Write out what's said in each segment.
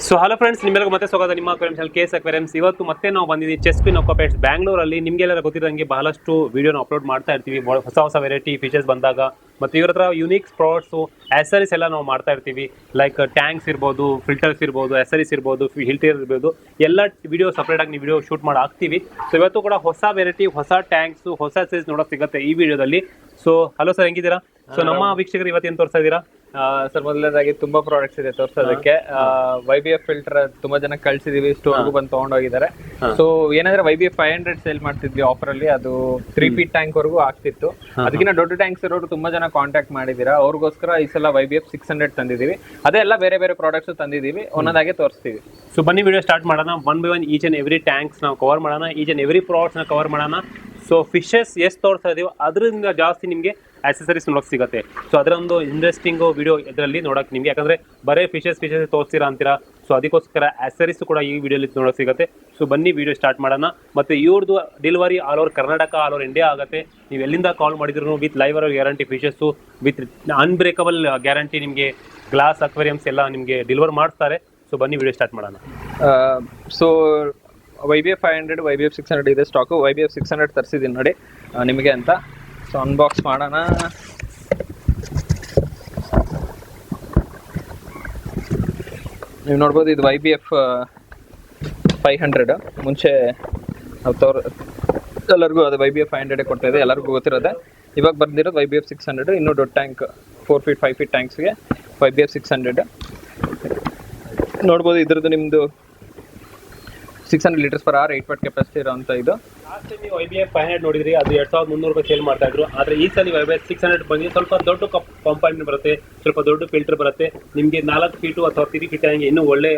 So hello friends, ನಿಮ್ಮೆಲ್ಲರಿಗೂ ಮತ್ತೆ ಸ್ವಾಗತ ನಿಮ್ಮ ಅಕ್ವೇರಿಯಂ ಚಾನಲ್ KS ಅಕ್ವೇರಿಯಮ್ಸ್. ಇವತ್ತು ಮತ್ತೆ ನಾವು ಬಂದಿದ್ದೀವಿ ಚೆಸ್ ಪಿನ್ ಅಕ್ವಾಪೆಟ್ಸ್ ಬ್ಯಾಂಗ್ಳೂರಲ್ಲಿ. ನಿಮಗೆಲ್ಲರೂ ಗೊತ್ತಿರೋಂಗೆ ಬಹಳಷ್ಟು ವಿಡಿಯೋನ ಅಪ್ಲೋಡ್ ಮಾಡ್ತಾ ಇರ್ತೀವಿ, ಹೊಸ ವೆರೈಟಿ ಫಿಶಸ್ ಬಂದಾಗ. ಮತ್ತು ಇವ್ರ ಹತ್ರ ಯುನೀಕ್ ಪ್ರಾಡಕ್ಟ್ಸು, ಆ್ಯಸರೀಸ್ ಎಲ್ಲ ನಾವು ಮಾಡ್ತಾ ಇರ್ತೀವಿ. ಲೈಕ್ ಟ್ಯಾಂಕ್ಸ್ ಇರ್ಬೋದು, ಫಿಲ್ಟರ್ಸ್ ಇರ್ಬೋದು, ಆ್ಯಸರೀಸ್ ಇರ್ಬೋದು, ಹಿಲ್ಟರ್ ಇರ್ಬೋದು, ಎಲ್ಲ ವಿಡಿಯೋ ಸಪ್ರೇಟಾಗಿ ನೀವು ವಿಡಿಯೋ ಶೂಟ್ ಮಾಡಿ ಹಾಕ್ತೀವಿ. ಸೊ ಇವತ್ತು ಕೂಡ ಹೊಸ ವೆರೈಟಿ, ಹೊಸ ಟ್ಯಾಂಕ್ಸು, ಹೊಸ ಆ್ಯಸರೀಸ್ ನೋಡೋಕೆ ಸಿಗುತ್ತೆ ಈ ವಿಡಿಯೋದಲ್ಲಿ. ಸೊ ಹಲೋ ಸರ್, ಹೆಂಗಿದ್ದೀರಾ? ಸೊ ನಮ್ಮ ವೀಕ್ಷಕರು ಇವತ್ತೇನು ತೋರಿಸ್ತಾ ಇದ್ದೀರಾ? ಸರ್, ಮೊದಲನೇದಾಗಿ ತುಂಬಾ ಪ್ರಾಡಕ್ಟ್ಸ್ ಇದೆ ತೋರ್ಸೋದಕ್ಕೆ. YBF ಫಿಲ್ಟರ್ ತುಂಬಾ ಜನ ಕಳ್ಸಿದೀವಿ, ಸ್ಟೋರ್ಗೂ ಬಂದು ತಗೊಂಡೋಗಿದ್ದಾರೆ. ಸೊ ಏನಂದ್ರೆ YBF 500 ಸೇಲ್ ಮಾಡ್ತಿದ್ವಿ ಆಫರ್ ಅಲ್ಲಿ, ಅದು 3 feet ಟ್ಯಾಂಕ್ ವರೆಗೂ ಆಗ್ತಿತ್ತು. ಅದಕ್ಕಿಂತ ದೊಡ್ಡ ಟ್ಯಾಂಕ್ಸ್ ಇರೋರು ತುಂಬಾ ಜನ ಕಾಂಟ್ಯಾಕ್ಟ್ ಮಾಡಿದೀರಾ, ಅವ್ರಿಗೋಸ್ಕರ ಈ ಸಲ YBF 600 ತಂದಿದೀವಿ. ಅದೇ ಎಲ್ಲ ಬೇರೆ ಬೇರೆ ಪ್ರಾಡಕ್ಟ್ಸ್ ತಂದಿದೀವಿ, ಒಂದೊಂದಾಗೆ ತೋರಿಸ್ತೀವಿ. ಸೊ ಬನ್ನಿ ವಿಡಿಯೋ ಸ್ಟಾರ್ಟ್ ಮಾಡೋಣ. One by one each and every tanks ನಾವು ಕವರ್ ಮಾಡೋಣ, ಈಚ್ ಅಂಡ್ ಎವ್ರಿ ಪ್ರಾಡಕ್ಟ್ಸ್ ನ ಕವರ್ ಮಾಡೋಣ. ಸೊ ಫಿಶಸ್ ಎಷ್ಟು ತೋರಿಸ್ತಾ ಇದೀವಿ ಅದರಿಂದ ಜಾಸ್ತಿ ನಿಮಗೆ ಆಕ್ಸೆಸರೀಸ್ ನೋಡೋಕೆ ಸಿಗುತ್ತೆ. ಸೊ ಅದರ ಒಂದು ಇಂಟ್ರೆಸ್ಟಿಂಗು ವಿಡಿಯೋ ಇದರಲ್ಲಿ ನೋಡೋಕೆ ನಿಮಗೆ, ಯಾಕಂದರೆ ಬರೀ ಫಿಶಸ್ ತೋರಿಸ್ತೀರಾ ಅಂತೀರಾ. ಸೊ ಅದಕ್ಕೋಸ್ಕರ ಆಕ್ಸೆಸರೀಸ್ ಕೂಡ ಈ ವಿಡಿಯೋಲಿ ನೋಡೋಕೆ ಸಿಗುತ್ತೆ. ಸೊ ಬನ್ನಿ ವಿಡಿಯೋ ಸ್ಟಾರ್ಟ್ ಮಾಡೋಣ. ಮತ್ತು ಇವ್ರದ್ದು delivery all over Karnataka, all over India ಆಗುತ್ತೆ. ನೀವು ಎಲ್ಲಿಂದ ಕಾಲ್ ಮಾಡಿದ್ರು with live guarantee fishes, with unbreakable guarantee, ನಿಮಗೆ ಗ್ಲಾಸ್ ಅಕ್ವೇರಿಯಮ್ಸ್ ಎಲ್ಲ ನಿಮಗೆ ಡೆಲಿವರ್ ಮಾಡ್ತಾರೆ. ಸೊ ಬನ್ನಿ ವಿಡಿಯೋ ಸ್ಟಾರ್ಟ್ ಮಾಡೋಣ. ಸೊ YBF 500, YBF 600 ಇದೆ ಸ್ಟಾಕು. YBF 600 ತರಿಸಿದ್ದೀನಿ ನೋಡಿ ನಿಮಗೆ ಅಂತ. ಸೊ ಅನ್ಬಾಕ್ಸ್ ಮಾಡೋಣ. ನೀವು ನೋಡ್ಬೋದು, ಇದು YBF 500. ಮುಂಚೆ ಎಲ್ಲರಿಗೂ ಅದು YBF 500 ಕೊಡ್ತಾ ಇದೆ, ಎಲ್ಲರಿಗೂ ಗೊತ್ತಿರೋದೆ. ಇವಾಗ ಬಂದಿರೋದು YBF 600, ಇನ್ನೂ ದೊಡ್ಡ ಟ್ಯಾಂಕ್ 4 feet 5 feet ಟ್ಯಾಂಕ್ಸ್ಗೆ YBF 600 ನೋಡ್ಬೋದು. ಇದ್ರದ್ದು ನಿಮ್ಮದು 600 liters per hour 8 watt capacity ಇರೋಂಥ ಇದು. ಲಾಸ್ಟ್ ಟೈಮ್ ನೀವು YBF 500 ನೋಡಿದ್ರಿ, ಅದು 2300 ರೂಪಾಯಿ ಸೇಲ್ ಮಾಡ್ತಾ ಇದ್ರು. ಆದರೆ ಈ ಸಲ YBF 600 ಬಂದು ಸ್ವಲ್ಪ ದೊಡ್ಡ ಕಂಪೌಂಡ್ ಬರುತ್ತೆ, ಸ್ವಲ್ಪ ದೊಡ್ಡ ಫಿಲ್ಟರ್ ಬರುತ್ತೆ ನಿಮಗೆ. 4 feet ಅಥವಾ 3 feet ಹಂಗೆ ಇನ್ನೂ ಒಳ್ಳೆ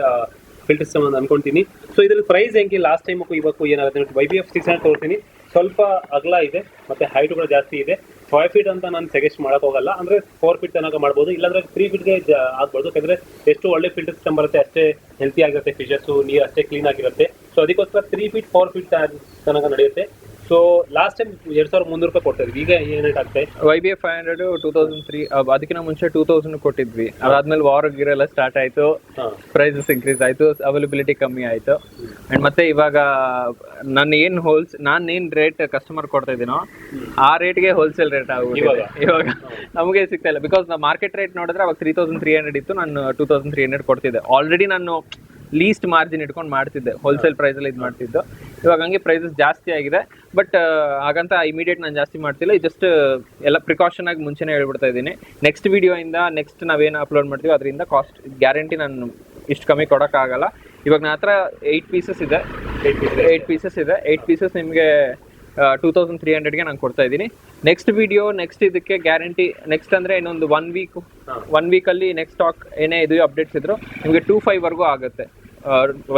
ಫಿಲ್ಟರ್ ಸಿಸ್ಟಮ್ ಅಂತ ಅನ್ಕೊಂತೀನಿ. ಸೊ ಇದ್ರ ಪ್ರೈಸ್ ಹೆಂಗೆ ಲಾಸ್ಟ್ ಟೈಮಕ್ಕೂ ಇವಕ್ಕೂ ಏನಾಗುತ್ತೆ? YBF 600 ತೋರಿಸ್ತೀನಿ. ಸ್ವಲ್ಪ ಅಗಲ ಇದೆ ಮತ್ತು ಹೈಟ್ ಕೂಡ ಜಾಸ್ತಿ ಇದೆ. 5 feet ಅಂತ ನಾನು ಸಜೆಸ್ಟ್ ಮಾಡೋಕೆ ಹೋಗಲ್ಲ, ಅಂದರೆ 4 feet ತನಕ ಮಾಡ್ಬೋದು, ಇಲ್ಲಾಂದರೆ 3 feetಗೆ ಆಗ್ಬೋದು. ಯಾಕಂದರೆ ಎಷ್ಟು ಒಳ್ಳೆ ಫಿಲ್ಟರ್ ಸಿಸ್ಟಮ್ ಬರುತ್ತೆ ಅಷ್ಟೇ ಹೆಲ್ತಿ ಆಗಿರುತ್ತೆ ಫಿಶಸ್ಸು, ನೀರು ಅಷ್ಟೇ ಕ್ಲೀನ್ ಆಗಿರುತ್ತೆ. ಸೊ ಅದಕ್ಕೋಸ್ಕರ 3 feet 4 feet ತನಕ ನಡೆಯುತ್ತೆ. ಸೊ ಲಾಸ್ಟ್ ಟೈಮ್ 2300 ರೂಪಾಯಿ ಕೊಡ್ತಾಯಿದ್ವಿ, ಈಗ ಏನು ರೇಟ್ ಆಗ್ತದೆ? YBF 500 2003, ಅದಕ್ಕಿಂತ ಮುಂಚೆ 2000 ಕೊಟ್ಟಿದ್ವಿ. ಅದಾದ್ಮೇಲೆ ವಾರ್ ಗಿರೆಲ್ಲ ಸ್ಟಾರ್ಟ್ ಆಯಿತು, ಪ್ರೈಸಸ್ ಇನ್ಕ್ರೀಸ್ ಆಯಿತು, ಅವೈಲಬಿಲಿಟಿ ಕಮ್ಮಿ ಆಯಿತು. ಆ್ಯಂಡ್ ಮತ್ತೆ ಇವಾಗ ನಾನು ಏನು ರೇಟ್ ಕಸ್ಟಮರ್ ಕೊಡ್ತಾ ಇದ್ದೀನೋ ಆ ರೇಟ್ಗೆ ಹೋಲ್ಸೇಲ್ ರೇಟ್ ಆಗುತ್ತೆ ಇವಾಗ. ನಮಗೆ ಸಿಗ್ತಾ ಇಲ್ಲ, ಬಿಕಾಸ್ ನಾವು ಮಾರ್ಕೆಟ್ ರೇಟ್ ನೋಡಿದ್ರೆ ಅವಾಗ 3300 ಇತ್ತು, ನಾನು 2300 ಕೊಡ್ತಿದ್ದೆ. ಆಲ್ರೆಡಿ ನಾನು ಲೀಸ್ಟ್ ಮಾರ್ಜಿನ್ ಇಟ್ಕೊಂಡು ಮಾಡ್ತಿದ್ದೆ, ಹೋಲ್ಸೇಲ್ ಪ್ರೈಸಲ್ಲಿ ಇದು ಮಾಡ್ತಿದ್ದು. ಇವಾಗ ಹಂಗೆ ಪ್ರೈಸಸ್ ಜಾಸ್ತಿ ಆಗಿದೆ, ಬಟ್ ಹಾಗಂತ ಇಮಿಡಿಯೇಟ್ ನಾನು ಜಾಸ್ತಿ ಮಾಡ್ತಿಲ್ಲ. ಜಸ್ಟ್ ಎಲ್ಲ ಪ್ರಿಕಾಷನ್ ಆಗಿ ಮುಂಚೆನೇ ಹೇಳ್ಬಿಡ್ತಾ ಇದ್ದೀನಿ. ನೆಕ್ಸ್ಟ್ ವಿಡಿಯೋಯಿಂದ ನೆಕ್ಸ್ಟ್ ನಾವೇನು ಅಪ್ಲೋಡ್ ಮಾಡ್ತೀವಿ ಅದರಿಂದ ಕಾಸ್ಟ್ ಗ್ಯಾರಂಟಿ ನಾನು ಇಷ್ಟು ಕಮ್ಮಿ ಕೊಡೋಕ್ಕಾಗಲ್ಲ. ಇವಾಗ ನನ್ನ ಹತ್ರ 8 ಪೀಸಸ್ ಇದೆ. 8 ಪೀಸಸ್ ನಿಮಗೆ 2300ಗೆ ನಾನು ಕೊಡ್ತಾ ಇದ್ದೀನಿ. ನೆಕ್ಸ್ಟ್ ವಿಡಿಯೋ, ನೆಕ್ಸ್ಟ್ ಇದಕ್ಕೆ ಗ್ಯಾರಂಟಿ, ನೆಕ್ಸ್ಟ್ ಅಂದರೆ ಇನ್ನೊಂದು 1 ವೀಕಲ್ಲಿ ನೆಕ್ಸ್ಟ್ ಸ್ಟಾಕ್ ಏನೇ ಇದು ಅಪ್ಡೇಟ್ಸ್ ಇದ್ರು ನಿಮಗೆ 2500 ವರೆಗೂ ಆಗುತ್ತೆ.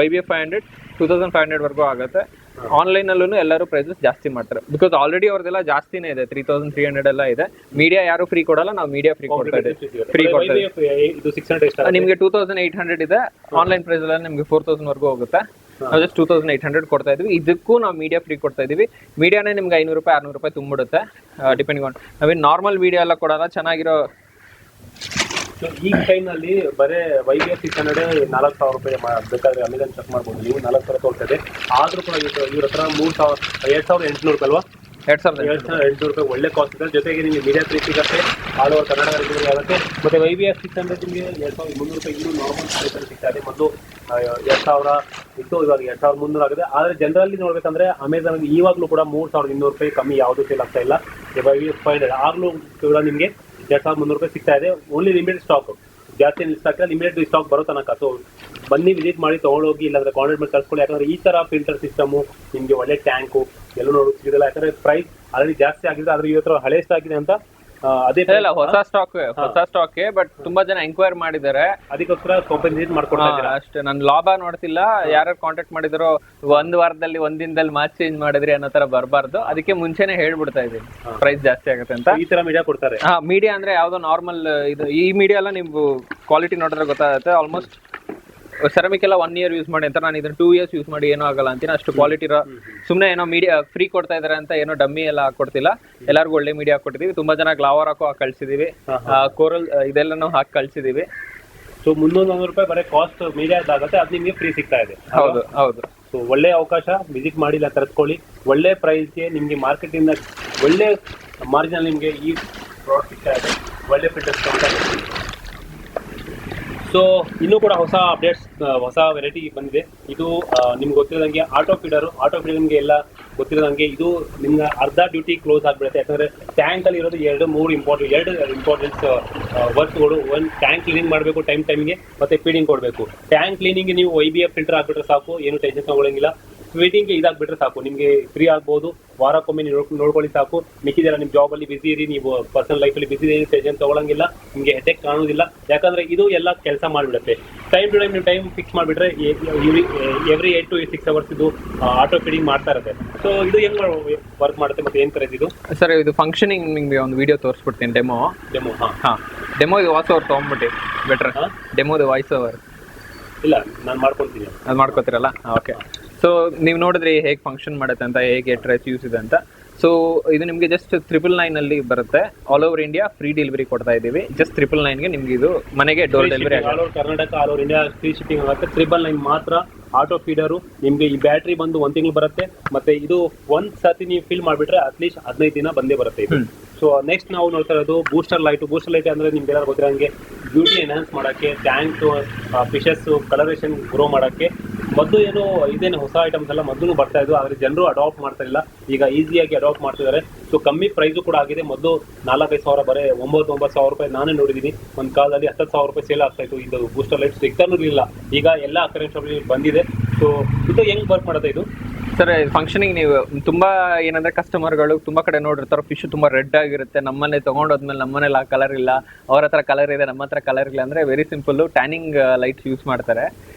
YBF 500 2500 ವರೆಗೂ ಆಗುತ್ತೆ. ಆನ್ಲೈನಲ್ಲೂ ಎಲ್ಲರೂ ಪ್ರೈಸಸ್ ಜಾಸ್ತಿ ಮಾಡ್ತಾರೆ, ಬಿಕಾಸ್ ಆಲ್ರೆಡಿ ಅವ್ರದ್ದೆಲ್ಲ ಜಾಸ್ತಿನೇ ಇದೆ, 3300 ಎಲ್ಲ ಇದೆ. ಮೀಡಿಯಾ ಯಾರು ಫ್ರೀ ಕೊಡಲ್ಲ, ನಾವು ಮೀಡಿಯಾ ಫ್ರೀ ಕೊಡ್ತಾ ಇದ್ದೀವಿ. ನಿಮಗೆ 2800 ಇದೆ, ಆನ್ಲೈನ್ ಪ್ರೈಸ್ ಎಲ್ಲ ನಿಮಗೆ 4000 ವರೆಗೂ ಹೋಗುತ್ತೆ. ನಾವು ಜಸ್ಟ್ 2800 ಕೊಡ್ತಾ ಇದೀವಿ. ಇದಕ್ಕೂ ನಾವು ಮೀಡಿಯಾ ಫ್ರೀ ಕೊಡ್ತಾ ಇದೀವಿ. ಮೀಡಿಯಾನೇ ನಿಮ್ಗೆ 500 ರೂಪಾಯಿ 600 ರೂಪಾಯಿ ತುಂಬಿಡುತ್ತೆ, ಡಿಪೆಂಡಿಂಗ್ ಆನ್. ನಾವೇನು ನಾರ್ಮಲ್ ಮೀಡಿಯಾ ಎಲ್ಲ ಕೊಡೋಲ್ಲ, ಚೆನ್ನಾಗಿರೋ. ಈ ಟೈಮ್ನಲ್ಲಿ ಬರೀ YBF 600 4000 ರೂಪಾಯಿ ಬೇಕಾದ್ರೆ ಅಮೆಝಾನ್ ಚೆಕ್ ಮಾಡ್ಬೋದು ನೀವು. 4000 ತೋರ್ತದೆ, ಆದರೂ ಕೂಡ ಇವ್ರ ಹತ್ರ 2800 ರೂಪಾಯಿ ಅಲ್ವಾ? 2800 ರೂಪಾಯಿ ಒಳ್ಳೆ ಕಾಸ್ಟ್ ಇದೆ. ಜೊತೆಗೆ ನಿಮಗೆ ಮೀಡಿಯಾ ಫ್ರೀ ಸಿಗುತ್ತೆ, ಆಲ್ ಓವರ್ ಕರ್ನಾಟಕ ಡೆಲಿವರಿ ಆಗುತ್ತೆ. ಮತ್ತು YBF 600 ನಿಮಗೆ 2300 ರೂಪಾಯಿ ಇನ್ನೂ ನಾರ್ಮಲ್ ಪ್ರೈಸಲ್ಲಿ ಸಿಗ್ತಾ ಇದೆ. ಮೊದಲು 2000 ಇತ್ತು, ಇವಾಗ 2300 ಆಗಿದೆ. ಆದರೆ ಜನರಲ್ಲಿ ನೋಡಬೇಕಂದ್ರೆ ಅಮೆಝಾನ್ ಇವಾಗಲೂ ಕೂಡ 3200 ರೂಪಾಯಿ ಕಮ್ಮಿ ಯಾವುದೂ ಸೇಲ್ ಆಗ್ತಾ ಇಲ್ಲ. YBF 500 ಆಗಲೂ ಕೂಡ ನಿಮಗೆ 2300 ರೂಪಾಯಿ ಸಿಗ್ತಾ ಇದೆ. ಓನ್ಲಿ ಲಿಮಿಟೆಡ್ ಸ್ಟಾಕ್, ಜಾಸ್ತಿ ಸ್ಟಾಕ್ ಇಲ್ಲ, ಲಿಮಿಟೆಡ್ ಸ್ಟಾಕ್ ಬರೋ ತನಕ. ಸೊ ಬನ್ನಿ ವಿಸಿಟ್ ಮಾಡಿ ತೊಗೊಂಡೋಗಿ, ಇಲ್ಲಾಂದರೆ ಕಾಂಟ್ಯಾಕ್ಟ್ ಮಾಡಿ ಕಳ್ಸ್ಕೊಳ್ಳಿ. ಯಾಕಂದರೆ ಈ ಥರ ಫಿಲ್ಟರ್ ಸಿಸ್ಟಮು ನಿಮಗೆ ಒಳ್ಳೆ ಟ್ಯಾಂಕು ಎಲ್ಲೂ ನೋಡೋಕೆ ಸಿಗೋದಿಲ್ಲ. ಯಾಕಂದರೆ ಪ್ರೈಸ್ ಆಲ್ರೆಡಿ ಜಾಸ್ತಿ ಆಗಿದೆ, ಆದರೆ ಇವತ್ತು ಹಳೆ ಸ್ಟಾಕ್ ಇದೆ ಅಂತ ಅದೇ ಹೊಸ ಸ್ಟಾಕ್. ಬಟ್ ತುಂಬಾ ಜನ ಎಂಕ್ವೈರ್ ಮಾಡಿದ್ದಾರೆ, ಅದಕ್ಕೋಸ್ಕರ ಕಾಂಪನ್ಸೇಟ್ ಮಾಡ್ಕೊಡ್ತಾ ಅಷ್ಟೇ. ನಾನು ಲಾಭ ನೋಡ್ತಿಲ್ಲ, ಯಾರು ಕಾಂಟ್ಯಾಕ್ಟ್ ಮಾಡಿದಾರೋ 1 ವಾರದಲ್ಲಿ 1 ದಿನದಲ್ಲಿ ಮಾರ್ಚ್ ಚೇಂಜ್ ಮಾಡಿದ್ರಿ ಅನ್ನೋ ತರ ಬರಬಾರ್ದು. ಅದಕ್ಕೆ ಮುಂಚೆನೆ ಹೇಳ್ಬಿಡ್ತಾ ಇದ್ದೀನಿ ಪ್ರೈಸ್ ಜಾಸ್ತಿ ಆಗುತ್ತೆ ಅಂತ. ಈ ತರ ಮೀಡಿಯಾ ಕೊಡ್ತಾರೆ. ಮೀಡಿಯಾ ಅಂದ್ರೆ ಯಾವ್ದೋ ನಾರ್ಮಲ್ ಇದು. ಈ ಮೀಡಿಯಾ ಎಲ್ಲ ನೀವು ಕ್ವಾಲಿಟಿ ನೋಡಿದ್ರೆ ಗೊತ್ತಾಗುತ್ತೆ. ಆಲ್ಮೋಸ್ಟ್ ಸೆರಾಮಿಕ್ ಎಲ್ಲ 1 year ಯೂಸ್ ಮಾಡಿ ಅಂತ, ನಾನು ಇದನ್ನ 2 years ಯೂಸ್ ಮಾಡಿ ಏನೂ ಆಗಲ್ಲ ಅಂತೀನಿ. ಅಷ್ಟು ಕ್ವಾಲಿಟಿ ಇರೋ, ಸುಮ್ಮನೆ ಏನೋ ಮೀಡಿಯಾ ಫ್ರೀ ಕೊಡ್ತಾ ಇದಾರೆ ಅಂತ ಏನೋ ಡಮ್ಮಿ ಎಲ್ಲ ಕೊಡ್ತಿಲ್ಲ. ಎಲ್ಲರಿಗೂ ಒಳ್ಳೆ ಮೀಡಿಯಾ ಕೊಟ್ಟಿದೀವಿ. ತುಂಬಾ ಜನ ಗ್ಲಾವರ್ ಹಾಕೋ ಕಳ್ಸಿದೀವಿ, ಕೋರಲ್ ಇದೆಲ್ಲನೂ ಹಾಕಿ ಕಳ್ಸಿದೀವಿ. ಸೊ 300 ರೂಪಾಯಿ ಬರೀ ಕಾಸ್ಟ್ ಮೀಡಿಯಾದಾಗುತ್ತೆ, ಅದು ನಿಮಗೆ ಫ್ರೀ ಸಿಗ್ತಾ ಇದೆ. ಹೌದು ಹೌದು. ಸೊ ಒಳ್ಳೆ ಅವಕಾಶ, ವಿಸಿಟ್ ಮಾಡಿ ಇಲ್ಲ ತರಿಸ್ಕೊಳ್ಳಿ. ಒಳ್ಳೆ ಪ್ರೈಸ್ಗೆ ನಿಮಗೆ ಮಾರ್ಕೆಟಿಂದ ಒಳ್ಳೆ ಮಾರ್ಜಿನಲ್ಲಿ ನಿಮಗೆ ಈ ಪ್ರಾಡಕ್ಟ್ ಸಿಗ್ತಾ ಇದೆ. ಒಳ್ಳೆ ಫಿಲ್ಟರ್ಸ್ ತಗೊಳ್ತಾ ಇದ್ದೀವಿ. ಸೊ ಇನ್ನೂ ಕೂಡ ಹೊಸ ಅಪ್ಡೇಟ್ಸ್, ಹೊಸ ವೆರೈಟಿ ಬಂದಿದೆ. ಇದು ನಿಮ್ಗೆ ಗೊತ್ತಿರೋದಂಗೆ ಆಟೋ ಫೀಡರ್ ನಿಮಗೆ ಎಲ್ಲ ಗೊತ್ತಿರೋದಂಗೆ ಇದು ನಿಮ್ಗೆ ಅರ್ಧ ಡ್ಯೂಟಿ ಕ್ಲೋಸ್ ಆಗಿಬಿಡುತ್ತೆ. ಯಾಕಂದರೆ ಟ್ಯಾಂಕಲ್ಲಿ ಇರೋದು ಎರಡು ಇಂಪಾರ್ಟೆಂಟ್ಸ್ ವರ್ಕ್ಗಳು. ಒಂದು ಟ್ಯಾಂಕ್ ಕ್ಲೀನಿಂಗ್ ಮಾಡಬೇಕು ಟೈಮಿಗೆ, ಮತ್ತು ಫೀಡಿಂಗ್ ಕೊಡಬೇಕು. ಟ್ಯಾಂಕ್ ಕ್ಲೀನಿಂಗ್ ನೀವು IBF ಫಿಲ್ಟರ್ ಹಾಕ್ಬಿಟ್ರೆ ಸಾಕು, ಏನು ಟೆನ್ಷನ್ ತೊಗೊಳಂಗಿಲ್ಲ. ಫೀಡಿಂಗ್ಗೆ ಇದಾಗ್ಬಿಟ್ರೆ ಸಾಕು, ನಿಮಗೆ ಫ್ರೀ ಆಗ್ಬೋದು. ವಾರಕ್ಕೊಮ್ಮೆ ನೀವು ನೋಡ್ಕೊಳ್ಳಿ ಸಾಕು. ಮಿಕ್ಕಿದೆಲ್ಲ ನಿಮ್ಮ ಜಾಬಲ್ಲಿ ಬಿಸಿ ಇರಿ, ನೀವು ಪರ್ಸನಲ್ ಲೈಫಲ್ಲಿ ಬಿಸಿ ಇರಿ, ಟೆನ್ಷನ್ ತೊಗೊಳಂಗಿಲ್ಲ, ನಿಮಗೆ ಹೆಡ್ಏಕ್ ಕಾಣೋದಿಲ್ಲ. ಯಾಕಂದರೆ ಇದು ಎಲ್ಲ ಕೆಲಸ ಮಾಡಿಬಿಡುತ್ತೆ. ಟೈಮ್ ಟು ಟೈಮ್ ನೀವು ಟೈಮ್ ಫಿಕ್ಸ್ ಮಾಡಿಬಿಟ್ರೆ ಎವ್ರಿ 8 to 6 ಅವರ್ಸ್ ಇದು ಆಟೋ ಫೀಡಿಂಗ್ ಮಾಡ್ತಾ ಇರುತ್ತೆ. ಸೊ ಇದು ಹೆಂಗೆ ವರ್ಕ್ ಮಾಡುತ್ತೆ ಮತ್ತು ಏನು ಕರೆದು ಇದು ಸರ್? ಇದು ಫಂಕ್ಷನಿಂಗ್ ನಿಮಗೆ ಒಂದು ವಿಡಿಯೋ ತೋರಿಸ್ಬಿಡ್ತೀನಿ, ಡೆಮೋ. ಡೆಮೋ ಇದು ವಾಯ್ಸ್ ಓವರ್ ತೊಗೊಂಡ್ಬಿಟ್ಟು ಬೆಟ್ರ್. ಡೆಮೋದು ವಾಯ್ಸ್ ಓವರ್ ಇಲ್ಲ, ನಾನು ಮಾಡ್ಕೊಳ್ತೀನಿ. ಅದು ಮಾಡ್ಕೋತೀರಲ್ಲ? ಓಕೆ. ಸೊ ನೀವು ನೋಡಿದ್ರಿ ಹೇಗೆ ಫಂಕ್ಷನ್ ಮಾಡುತ್ತೆ ಅಂತ, ಹೇಗೆ ಟ್ರೆಸ್ ಯೂಸ್ ಇದೆ ಅಂತ. ಸೊ ಇದು ನಿಮಗೆ ಜಸ್ಟ್ 999 ಬರುತ್ತೆ. All over India free delivery ಕೊಡ್ತಾ ಇದ್ದೀವಿ. ಜಸ್ಟ್ 999ಗೆ ನಿಮ್ಗೆ ಇದು ಮನೆಗೆ ಡೋರ್ ಡೆಲಿವರಿ ಆಗುತ್ತೆ. All over Karnataka, all over India free shipping ಆಗುತ್ತೆ. 999 ಮಾತ್ರ ಆಟೋ ಫೀಡರು. ನಿಮಗೆ ಈ ಬ್ಯಾಟ್ರಿ ಬಂದು 1 ತಿಂಗಳು ಬರುತ್ತೆ. ಮತ್ತೆ ಇದು ಒಂದು ಸರ್ತಿ ನೀವು ಫಿಲ್ ಮಾಡಿಬಿಟ್ರೆ ಅಟ್ಲೀಸ್ಟ್ 15 ದಿನ ಬಂದೇ ಬರುತ್ತೆ ಇದು. ಸೊ ನೆಕ್ಸ್ಟ್ ನಾವು ನೋಡ್ತಾ ಇರೋದು ಬೂಸ್ಟರ್ ಲೈಟ್ ಅಂದರೆ ನಿಮ್ಗೆ ಎಲ್ಲರೂ ಗೊತ್ತಿರೋಂಗೆ ಬ್ಯೂಟಿ ಎನ್ಹಾನ್ಸ್ ಮಾಡೋಕ್ಕೆ, ಟ್ಯಾಂಕ್ ಫಿಶಸ್ ಕಲರೇಷನ್ ಗ್ರೋ ಮಾಡೋಕ್ಕೆ. ಮೊದಲು ಇದೇನು ಹೊಸ ಐಟಮ್ಸ್ ಎಲ್ಲ ಮೊದಲು ಬರ್ತಾ ಇದ್ದು, ಆದರೆ ಜನರು ಅಡಾಪ್ಟ್ ಮಾಡ್ತಾ ಇಲ್ಲ. ಈಗ ಈಸಿಯಾಗಿ ಅಡಾಪ್ಟ್ ಮಾಡ್ತಿದ್ದಾರೆ. ಸೊ ಕಮ್ಮಿ ಪ್ರೈಸು ಕೂಡ ಆಗಿದೆ. ಮೊದಲು 4-5 ಸಾವಿರ, ಬರೀ 9-9 ಸಾವಿರ ರೂಪಾಯಿ ನಾನೇ ನೋಡಿದ್ದೀನಿ. ಒಂದು ಕಾಲದಲ್ಲಿ 10 ಸಾವಿರ ರೂಪಾಯಿ ಸೇಲ್ ಆಗ್ತಾ ಇತ್ತು ಇದು ಬೂಸ್ಟರ್ ಲೈಟ್. ಸಿಗ್ತಾನೂ ಇಲ್ಲ. ಈಗ ಎಲ್ಲ ಅಕ್ವೇರಿಯಂ ಶಾಪಲ್ಲಿ ಬಂದಿದೆ. ಸೊ ಇದು ಹೆಂಗೆ ವರ್ಕ್ ಮಾಡುತ್ತೆ ಇದು ಸರ್? ಫಂಕ್ಷನಿಂಗ್ ನೀವು ತುಂಬ ಏನಂದ್ರೆ ಕಸ್ಟಮರ್ಗಳು ತುಂಬ ಕಡೆ ನೋಡಿರ್ತಾರೆ, ಫಿಶ್ ತುಂಬ ರೆಡ್ ಆಗಿರುತ್ತೆ. ನಮ್ಮನೆ ತೊಗೊಂಡೋದ್ಮೇಲೆ ನಮ್ಮನೇಲಿ ಆ ಕಲರ್ ಇಲ್ಲ, ಅವ್ರ ಹತ್ರ ಕಲರ್ ಇದೆ, ನಮ್ಮ ಹತ್ರ ಕಲರ್ ಇಲ್ಲ. ಅಂದರೆ very simple, tanning lights use ಮಾಡ್ತಾರೆ.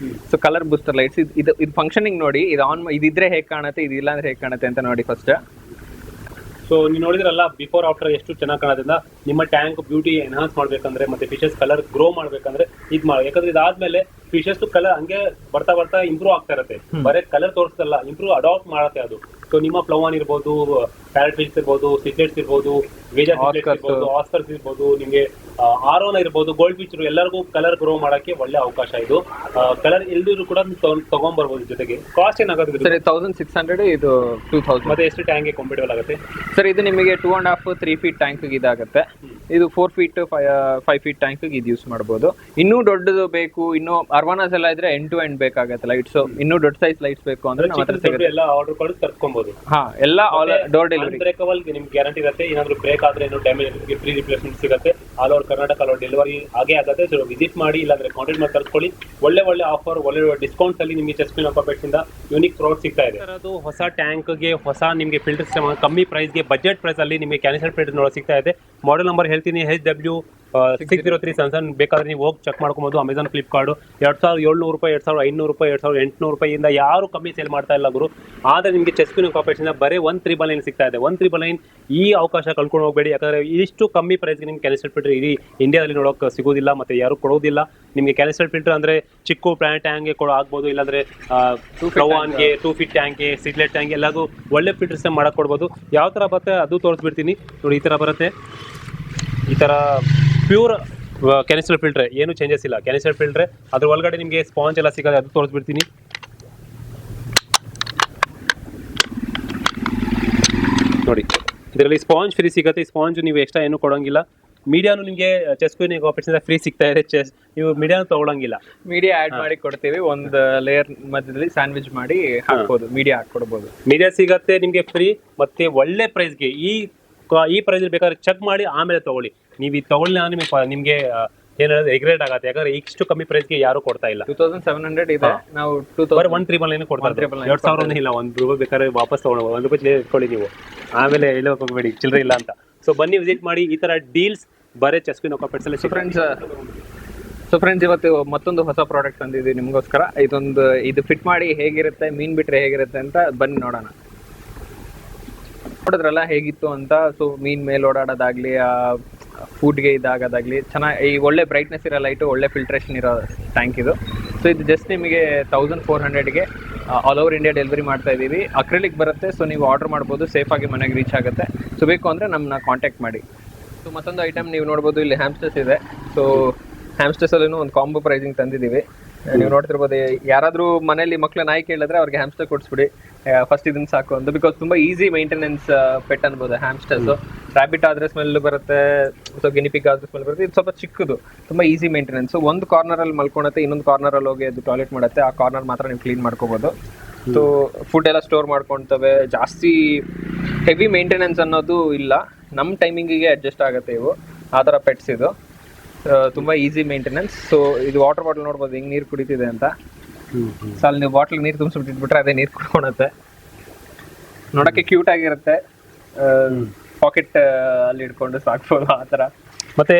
ಸೊ ಕಲರ್ ಬೂಸ್ಟರ್ ಲೈಟ್ಸ್ ಇದು ಫಂಕ್ಷನಿಂಗ್ ನೋಡಿ. ಇದು ಆನ್ ಇದಿದ್ರೆ ಹೇಗೆ ಕಾಣುತ್ತೆ, ಇದಿಲ್ಲ ಅಂದ್ರೆ ಹೇಗೆ ಕಾಣುತ್ತೆ ಅಂತ ನೋಡಿ ಫಸ್ಟ್. ಸೊ ನೀವು ನೋಡಿದ್ರಲ್ಲ ಬಿಫೋರ್ ಆಫ್ಟರ್ ಎಷ್ಟು ಚೆನ್ನಾಗಿ ಕಾಣೋದ್ರಿಂದ. ನಿಮ್ಮ ಟ್ಯಾಂಕ್ ಬ್ಯೂಟಿ ಎನ್ಹಾನ್ಸ್ ಮಾಡಬೇಕಂದ್ರೆ ಮತ್ತೆ ಫಿಶಸ್ ಕಲರ್ ಗ್ರೋ ಮಾಡಬೇಕಂದ್ರೆ ಇದು ಮಾಡಿ. ಯಾಕಂದ್ರೆ ಇದಾದ್ಮೇಲೆ ಫಿಶಸ್ ಕಲರ್ ಹಂಗೆ ಬರ್ತಾ ಬರ್ತಾ ಇಂಪ್ರೂವ್ ಆಗ್ತಾ ಇರುತ್ತೆ. ಬರೀ ಕಲರ್ ತೋರಿಸ್ತಲ್ಲ, ಇಂಪ್ರೂವ್ ಅಡಾಪ್ಟ್ ಮಾಡುತ್ತೆ ಅದು. ಸೊ ನಿಮ್ಮ ಪ್ಲವಾನ್ ಇರ್ಬೋದು, ಪ್ಯಾರೆಟ್ ಫಿಶ್ ಇರ್ಬೋದು, ಸಿಗ್ಲೆಟ್ಸ್ ಇರ್ಬೋದು, ವೇಜರ್ ಇರ್ಬೋದು, ಆಸ್ಕರ್ಸ್ ಇರ್ಬೋದು, ನಿಮಗೆ ಆರೋನ ಇರ್ಬೋದು, ಗೋಲ್ಡ್ ಫಿಶ್ ಎಲ್ಲರಿಗೂ ಕಲರ್ ಗ್ರೋ ಮಾಡೋಕ್ಕೆ ಒಳ್ಳೆ ಅವಕಾಶ ಇದು. ಕಲರ್ ಎಲ್ದಿದ್ರು ಕೂಡ ತಗೊಂಡ್ಬರ್ಬೋದು. ಜೊತೆಗೆ ಕಾಸ್ಟ್ ಏನಾಗುತ್ತೆ ಸರ್? 1600, ಇದು 2000. ಮತ್ತೆ ಎಷ್ಟು ಟ್ಯಾಂಕ್ಗೆ ಕಂಫರ್ಟಬಲ್ ಆಗುತ್ತೆ ಸರ್? ಇದು ನಿಮಗೆ 2.5-3 ಫೀಟ್ ಟ್ಯಾಂಕ್ಗೆ ಇದಾಗುತ್ತೆ. ಇದು 4 ಫೀಟ್ 5 ಫೀಟ್ ಟ್ಯಾಂಕ್ಗೆ ಇದು ಯೂಸ್ ಮಾಡ್ಬೋದು. ಇನ್ನೂ ದೊಡ್ಡದು ಬೇಕು, ಇನ್ನೂ ಅರ್ವಾನಾಸ್ ಎಲ್ಲ ಇದ್ರೆ ಎಂಡ್ ಟು ಎಂಡ್ ಬೇಕಾಗುತ್ತೆ ಲೈಟ್ಸ್. ಇನ್ನೂ ದೊಡ್ಡ ಸೈಜ್ ಲೈಟ್ಸ್ ಬೇಕು ಅಂದ್ರೆ ನಮ್ಮ ಹತ್ರ ಸಿಗುತ್ತೆ. ಎಲ್ಲ ಆರ್ಡರ್ ಕೊಟ್ಟು ತರ್ಸ್ಕೊಬಹುದು. ಎಲ್ಲ ಡೋರ್ ಡೆಲಿವರಿ. ಬ್ರೇಕಬಲ್ ನಿಮ್ಗೆ ಗ್ಯಾರಂಟಿ ಇರುತ್ತೆ. ಏನಾದ್ರು ಬ್ರೇಕ್ ಆದ್ರೆ ಏನು ಡ್ಯಾಮೇಜ್ ಫ್ರೀ ರಿಪ್ಲೇಸ್ಮೆಂಟ್ ಸಿಗುತ್ತೆ. All over Karnataka all over delivery ಆಗೇ ಆಗುತ್ತೆ. ಸೊ ವಿಸಿಟ್ ಮಾಡಿ, ಇಲ್ಲಾಂದ್ರೆ ಕಾಂಟ್ಯಾಕ್ಟ್ ಮಾಡಿ ತರ್ಸ್ಕೊಳ್ಳಿ. ಒಳ್ಳೆ ಆಫರ್, ಒಳ್ಳೆ ಡಿಸ್ಕೌಂಟ್ಸ್ ಅಲ್ಲಿ ನಿಮಗೆ ಚೆಸ್ಪಿನ್ ಅಕ್ವಾಪೆಟ್ಸ್ ಇಂದ ಯೂನಿಕ್ ಪ್ರಾಡಕ್ಟ್ ಸಿಗ್ತಾ ಇದೆ. ಅದು ಹೊಸ ಟ್ಯಾಂಕ್ಗೆ ಹೊಸ ನಿಮಗೆ ಫಿಲ್ಟರ್ ಸಿಸ್ಟಮ್ ಕಮ್ಮಿ ಪ್ರೈಸ್ಗೆ, ಬಜೆಟ್ ಪ್ರೈಸ್ ಅಲ್ಲಿ ನಿಮಗೆ ಕ್ಯಾನಿಸ್ಟರ್ ಫಿಲ್ಟರ್ ನೋಡೋಕೆ ಸಿಗ್ತಾ ಇದೆ. ಮಾಡೆಲ್ ನಂಬರ್ ಹೇಳ್ತೀನಿ, HW603 ಸನ್ಸನ್. ಬೇಕಾದ್ರೆ ನೀವು ಹೋಗಿ ಚೆಕ್ ಮಾಡ್ಕೊಬೋದು. ಅಮೆಝಾನ್, ಫ್ಲಿಪ್ಕಾರ್ಟ್ 2700 ರೂಪಾಯಿ, 2500 ರೂಪಾಯಿ, 2800 ರೂಪಾಯಿಯಿಂದ ಯಾರು ಕಮ್ಮಿ ಸೇಲ್ ಮಾಡ್ತಾ ಇಲ್ಲ ಗುರು. ಆದರೆ ನಿಮಗೆ ಚೆಸ್ಪಿನ್ ಅಕ್ವಾಪೆಟ್ಸ್ ಇಂದ ಬರೀ 1,999 ಸಿಗ್ತಾ ಇದೆ. 1,999 ಈ ಅವಕಾಶ ಕಳ್ಕೊಂಡು ಹೋಗಬೇಡಿ. ಯಾಕಂದ್ರೆ ಇಷ್ಟು ಕಮ್ಮಿ ಪ್ರೈಸ್ಗೆ ನಿಮ್ಗೆ ಕ್ಯಾನಿಸ್ಟರ್ ಫಿಲ್ಟರ್ ಇಡೀ ಇಂಡಿಯಾದಲ್ಲಿ ನೋಡೋಕೆ ಸಿಗೋದಿಲ್ಲ, ಮತ್ತೆ ಯಾರು ಕೊಡೋದಿಲ್ಲ. ನಿಮಗೆ ಕ್ಯಾನಿಸ್ಟರ್ ಫಿಲ್ಟರ್ ಅಂದ್ರೆ ಚಿಕ್ಕ ಪ್ಲಾಂಟ್ ಟ್ಯಾಂಕ್ಗೆ ಕೂಡ ಆಗ್ಬೋದು, ಇಲ್ಲಾಂದ್ರೆ ಫ್ಲವಾನ್ಗೆ, 2 ಫೀಟ್ ಟ್ಯಾಂಕ್ಗೆ, ಸಿಗ್ಲೆಟ್ ಟ್ಯಾಂಕ್ ಎಲ್ಲಾಗೂ ಒಳ್ಳೆ ಫಿಲ್ಟರ್ ಸಿಸ್ಟಮ್ ಮಾಡಕ್ಕೆ ಕೊಡ್ಬೋದು. ಯಾವ ಥರ ಬರುತ್ತೆ ಅದು ತೋರಿಸ್ಬಿಡ್ತೀನಿ ನೋಡಿ. ಈ ಥರ ಬರುತ್ತೆ. ಈ ಥರ ಪ್ಯೂರ್ ಕ್ಯಾನಿಸ್ಟರ್ ಫಿಲ್ಟ್ರೆ, ಏನು ಚೇಂಜಸ್ ಇಲ್ಲ. ಕ್ಯಾನಿಸ್ಟರ್ ಫಿಲ್ಟ್ರೆ ಅದ್ರ ಒಳಗಡೆ ನಿಮಗೆ ಸ್ಪಾಂಜ್ ಎಲ್ಲ ಸಿಗೋದು, ಅದು ತೋರಿಸ್ಬಿಡ್ತೀನಿ ನೋಡಿ. ಇದರಲ್ಲಿ ಸ್ಪಾಂಜ್ ಫ್ರೀ ಸಿಗುತ್ತೆ. ಸ್ಪಾಂಜ್ ನೀವು ಎಕ್ಸ್ಟ್ರಾ ಏನು ಕೊಡೋಂಗಿಲ್ಲ. ಮೀಡಿಯಾನು ನಿಮಗೆ ಚೆಸ್ಪಿನ್ ಅಕ್ವಾಪೆಟ್ಸ್ ಫ್ರೀ ಸಿಗ್ತಾ ಇದೆ. ನೀವು ಮೀಡಿಯಾನು ತಗೊಳಂಗಿಲ್ಲ. ಮೀಡಿಯಾ ಆಡ್ ಮಾಡಿ ಕೊಡ್ತೀವಿ. ಒಂದು ಲೇಯರ್ ಮಧ್ಯದಲ್ಲಿ ಸ್ಯಾಂಡ್ವಿಚ್ ಮಾಡಿ ಹಾಕ್ಬೋದು, ಮೀಡಿಯಾ ಹಾಕೊಡ್ಬೋದು. ಮೀಡಿಯಾ ಸಿಗತ್ತೆ ನಿಮಗೆ ಫ್ರೀ, ಮತ್ತೆ ಒಳ್ಳೆ ಪ್ರೈಸ್ಗೆ. ಈ ಪ್ರೈಸ್ ಬೇಕಾದ್ರೆ ಚೆಕ್ ಮಾಡಿ ಆಮೇಲೆ ತಗೊಳ್ಳಿ. ನೀವು ಇದು ತಗೊಳ್ಳಿ ನಿಮಗೆ ಏನಾದ್ರು ರಿಗ್ರೆಟ್ ಆಗುತ್ತೆ. ಯಾಕಂದ್ರೆ ಇಷ್ಟು ಕಮ್ಮಿ ಪ್ರೈಸ್ಗೆ ಯಾರು ಕೊಡ್ತಾ ಇಲ್ಲ. 2700 ಇದೆ, ನಾವು 1,399 ಕೊಡ್ತಾರೆ. 2,000 ಇಲ್ಲ, ₹1 ಬೇಕಾದ್ರೆ ವಾಪಸ್ ತಗೊಳ್ಳಿ. ₹1 ಇಟ್ಕೊಳ್ಳಿ ನೀವು, ಆಮೇಲೆ ಎಲ್ಲ ಹೋಗಬೇಡಿ ಚಿಲ್ಲರೆ ಇಲ್ಲ ಅಂತ. ಸೊ ಬನ್ನಿ, ವಿಸಿಟ್ ಮಾಡಿ. ಈ ತರ ಡೀಲ್ಸ್ ಬರೇ ಚೆಸ್ಪಿನ್ ಅಕ್ವಾಪೆಟ್ಸ್ ಅಲ್ಲಿ. ಸೊ ಫ್ರೆಂಡ್ಸ್, ಇವತ್ತು ಮತ್ತೊಂದು ಹೊಸ ಪ್ರಾಡಕ್ಟ್ ತಂದಿದ್ದೀವಿ ನಿಮಗೋಸ್ಕರ. ಇದು ಫಿಟ್ ಮಾಡಿ ಹೇಗಿರುತ್ತೆ, ಮೀನ್ ಬಿಟ್ರೆ ಹೇಗಿರುತ್ತೆ ಅಂತ ಬನ್ನಿ ನೋಡೋಣ. ನೋಡಿದ್ರಲ್ಲ ಹೇಗಿತ್ತು ಅಂತ. ಸೊ ಮೀನ್ ಮೇಲೆ ಓಡಾಡೋದಾಗ್ಲಿ, ಫುಡ್ಗೆ ಇದಾಗೋದಾಗ್ಲಿ ಚೆನ್ನಾಗಿ, ಈ ಒಳ್ಳೆ ಬ್ರೈಟ್ನೆಸ್ ಇರೋ ಲೈಟು, ಒಳ್ಳೆ ಫಿಲ್ಟ್ರೇಷನ್ ಇರೋ ಟ್ಯಾಂಕ್ ಇದು. ಸೊ ಇದು ಜಸ್ಟ್ ನಿಮಗೆ 1400ಗೆ ಆಲ್ ಓವರ್ ಇಂಡಿಯಾ ಡೆಲಿವರಿ ಮಾಡ್ತಾ ಇದ್ದೀವಿ. ಅಕ್ರಿಲಿಕ್ ಬರುತ್ತೆ. ಸೊ ನೀವು ಆರ್ಡರ್ ಮಾಡ್ಬೋದು, ಸೇಫಾಗಿ ಮನೆಗೆ ರೀಚ್ ಆಗುತ್ತೆ. ಸೊ ಬೇಕು ಅಂದರೆ ನಮ್ಮನ್ನ ಕಾಂಟ್ಯಾಕ್ಟ್ ಮಾಡಿ. ಸೊ ಮತ್ತೊಂದು ಐಟಮ್ ನೀವು ನೋಡ್ಬೋದು, ಇಲ್ಲಿ ಹ್ಯಾಮ್ಸ್ಟರ್ಸ್ ಇದೆ. ಸೊ ಹ್ಯಾಮ್ಸ್ಟರ್ಸ್ ಅಲ್ಲೂ ಒಂದು ಕಾಂಬೋ ಪ್ರೈಸಿಂಗ್ ತಂದಿದ್ದೀವಿ. ನೀವು ನೋಡ್ತಿರ್ಬೋದು, ಯಾರಾದರೂ ಮನೇಲಿ ಮಕ್ಳು ನಾಯಿ ಕೇಳಿದ್ರೆ ಅವ್ರಿಗೆ ಹ್ಯಾಮ್ಸ್ಟರ್ ಕೊಡಿಸ್ಬಿಡಿ, ಫಸ್ಟ್ ಇದನ್ನ ಸಾಕು ಅಂತ. ಬಿಕಾಸ್ ತುಂಬಾ ಈಸಿ ಮೇಂಟೆನೆನ್ಸ್ ಪೆಟ್ ಅನ್ಬೋದು ಹ್ಯಾಮ್ಸ್ಟರ್ಸ್. ರ್ಯಾಬಿಟ್ ಆದ್ರೆ ಸ್ಮೆಲ್ ಬರುತ್ತೆ, ಸೊ ಗಿನಿಪಿಗ್ ಆದ್ರೆ ಸ್ಮೆಲ್ ಬರುತ್ತೆ. ಇದು ಸ್ವಲ್ಪ ಚಿಕ್ಕದು, ತುಂಬಾ ಈಸಿ ಮೇಂಟೆನೆನ್ಸ್. ಒಂದು ಕಾರ್ನರ್ ಅಲ್ಲಿ ಮಲ್ಕೊಳತ್ತೆ, ಇನ್ನೊಂದು ಕಾರ್ನರ್ ಅಲ್ಲಿ ಹೋಗಿ ಅದು ಟಾಯ್ಲೆಟ್ ಮಾಡುತ್ತೆ. ಆ ಕಾರ್ನರ್ ಮಾತ್ರ ನೀವು ಕ್ಲೀನ್ ಮಾಡ್ಕೋಬಹುದು. ಸೊ ಫುಡ್ ಎಲ್ಲ ಸ್ಟೋರ್ ಮಾಡ್ಕೊಳ್ತವೆ. ಜಾಸ್ತಿ ಹೆವಿ ಮೇಂಟೆನೆನ್ಸ್ ಅನ್ನೋದು ಇಲ್ಲ, ನಮ್ಮ ಟೈಮಿಂಗಿಗೆ ಅಡ್ಜಸ್ಟ್ ಆಗುತ್ತೆ ಇವು. ಆ ಥರ ಪೆಟ್ಸ್ ಇದು. ತುಂಬಾ ಈಸಿ ಮೇಂಟೆನೆನ್ಸ್. ಸೊ ಇದು ವಾಟರ್ ಬಾಟಲ್ ನೋಡ್ಬೋದು ಹಿಂಗ್ ನೀರು ಕುಡಿತಿದೆ ಅಂತ. ಸೊ ಅಲ್ಲಿ ನೀವು ಬಾಟ್ಲ್ ನೀರು ತುಂಬಿಸ್ಬಿಟ್ಟಿಟ್ಬಿಟ್ರೆ ಅದೇ ನೀರು ಕುಡ್ಕೊಳತ್ತೆ. ನೋಡಕ್ಕೆ ಕ್ಯೂಟ್ ಆಗಿರುತ್ತೆ. ಪಾಕೆಟ್ ಅಲ್ಲಿ ಇಟ್ಕೊಂಡು ಸಾಕ್ಬೋದು ಆ ಥರ. ಮತ್ತೆ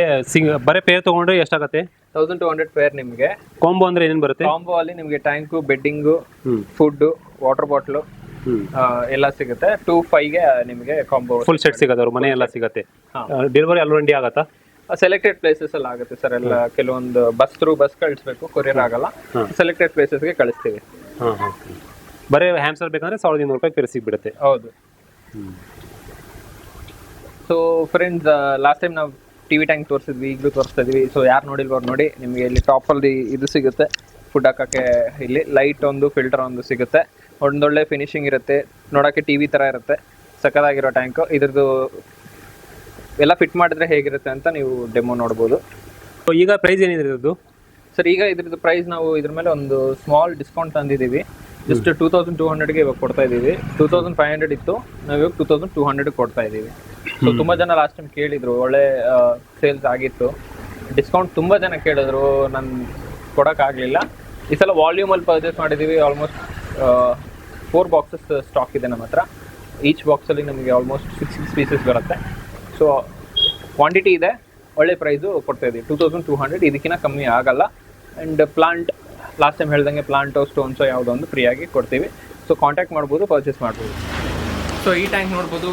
ಬರೀ ಪೇರ್ ತಗೊಂಡ್ರೆ ಎಷ್ಟಾಗತ್ತೆ? 1200 ಪೇರ್ ನಿಮಗೆ. ಕಾಂಬೋ ಅಂದ್ರೆ ಏನೇನು ಬರುತ್ತೆ? ಕಾಂಬೋ ಅಲ್ಲಿ ನಿಮಗೆ ಟ್ಯಾಂಕು, ಬೆಡ್ಡಿಂಗು, ಫುಡ್, ವಾಟರ್ ಬಾಟ್ಲು ಎಲ್ಲ ಸಿಗುತ್ತೆ. 2,500ಗೆ ನಿಮಗೆ ಕಾಂಬೋ ಫುಲ್ ಸೆಟ್ ಸಿಗುತ್ತೆ. ಅವ್ರ ಮನೆ ಎಲ್ಲ ಸಿಗುತ್ತೆ. ಡೆಲಿವರಿ ಅಲ್ರೆಡಿ ಆಗತ್ತಾ? ಸೆಲೆಕ್ಟೆಡ್ ಪ್ಲೇಸಸ್ ಅಲ್ಲಿ ಆಗುತ್ತೆ ಸರ್. ಎಲ್ಲ ಕೆಲವೊಂದು ಬಸ್ ಕಳಿಸ್ಬೇಕು, ಕೊರಿಯರ್ ಆಗಲ್ಲ. ಸೆಲೆಕ್ಟೆಡ್ ಪ್ಲೇಸಸ್ಗೆ ಕಳಿಸ್ತೀವಿ. ಬರೀ ಹ್ಯಾಮ್ಸ್ಟರ್ ಬೇಕಂದ್ರೆ 1200 ರೂಪಾಯಿ ಪೇರ್ ಸಿಗ್ಬಿಡುತ್ತೆ. ಹೌದು. ಸೊ ಫ್ರೆಂಡ್ಸ್, ಲಾಸ್ಟ್ ಟೈಮ್ ನಾವು ಟಿವಿ ಟ್ಯಾಂಕ್ ತೋರಿಸಿದ್ವಿ, ಈಗಲೂ ತೋರಿಸ್ತಾ ಇದೀವಿ. ಸೊ ಯಾರು ನೋಡಿಲ್ವ ನೋಡಿ, ನಿಮಗೆ ಇಲ್ಲಿ ಟಾಪಲ್ಲಿ ಇದು ಸಿಗುತ್ತೆ, ಫುಡ್ ಹಾಕೋಕ್ಕೆ. ಇಲ್ಲಿ ಲೈಟ್ ಒಂದು, ಫಿಲ್ಟರ್ ಒಂದು ಸಿಗುತ್ತೆ. ಒಂದೊಳ್ಳೆ ಫಿನಿಶಿಂಗ್ ಇರುತ್ತೆ, ನೋಡೋಕ್ಕೆ ಟಿವಿ ಥರ ಇರುತ್ತೆ. ಸಕ್ಕದಾಗಿರೋ ಟ್ಯಾಂಕು. ಇದ್ರದ್ದು ಎಲ್ಲ ಫಿಟ್ ಮಾಡಿದ್ರೆ ಹೇಗಿರುತ್ತೆ ಅಂತ ನೀವು ಡೆಮೋ ನೋಡ್ಬೋದು. ಈಗ ಪ್ರೈಸ್ ಏನಿದೆ ಇದ್ರದ್ದು? ಸರ್ ಈಗ ಇದ್ರದ್ದು ಪ್ರೈಸ್ ನಾವು ಇದ್ರ ಮೇಲೆ ಒಂದು ಸ್ಮಾಲ್ ಡಿಸ್ಕೌಂಟ್ ತಂದಿದ್ದೀವಿ. ಜಸ್ಟ್ 2200ಗೆ ಇವಾಗ ಕೊಡ್ತಾ ಇದ್ದೀವಿ. 2500 ಇತ್ತು, ನಾವು ಇವಾಗ 2200 ಕೊಡ್ತಾ ಇದ್ದೀವಿ. ಸೊ ತುಂಬ ಜನ ಲಾಸ್ಟ್ ಟೈಮ್ ಕೇಳಿದ್ರು, ಒಳ್ಳೆ ಸೇಲ್ಸ್ ಆಗಿತ್ತು. ಡಿಸ್ಕೌಂಟ್ ತುಂಬ ಜನ ಕೇಳಿದ್ರು, ನಾನು ಕೊಡೋಕ್ಕಾಗಲಿಲ್ಲ. ಈ ಸಲ ವಾಲ್ಯೂಮಲ್ಲಿ ಪರ್ಚೇಸ್ ಮಾಡಿದ್ದೀವಿ. ಆಲ್ಮೋಸ್ಟ್ 4 ಬಾಕ್ಸಸ್ ಸ್ಟಾಕ್ ಇದೆ ನಮ್ಮ ಹತ್ರ. ಈಚ್ ಬಾಕ್ಸಲ್ಲಿ ನಮಗೆ ಆಲ್ಮೋಸ್ಟ್ 6 ಪೀಸಸ್ ಬರುತ್ತೆ. ಸೊ ಕ್ವಾಂಟಿಟಿ ಇದೆ, ಒಳ್ಳೆ ಪ್ರೈಸು ಕೊಡ್ತಾ ಇದ್ದೀವಿ. 2200, ಇದಕ್ಕಿಂತ ಕಮ್ಮಿ ಆಗಲ್ಲ. ಆ್ಯಂಡ್ ಪ್ಲಾಂಟ್, ಲಾಸ್ಟ್ ಟೈಮ್ ಹೇಳ್ದಂಗೆ ಪ್ಲಾಂಟೋ, ಸ್ಟೋನ್ಸೋ ಯಾವುದೋ ಒಂದು ಫ್ರೀಯಾಗಿ ಕೊಡ್ತೀವಿ. ಸೊ ಕಾಂಟ್ಯಾಕ್ಟ್ ಮಾಡ್ಬೋದು, ಪರ್ಚೇಸ್ ಮಾಡ್ಬೋದು. ಸೊ ಈ ಟ್ಯಾಂಕ್ ನೋಡ್ಬೋದು,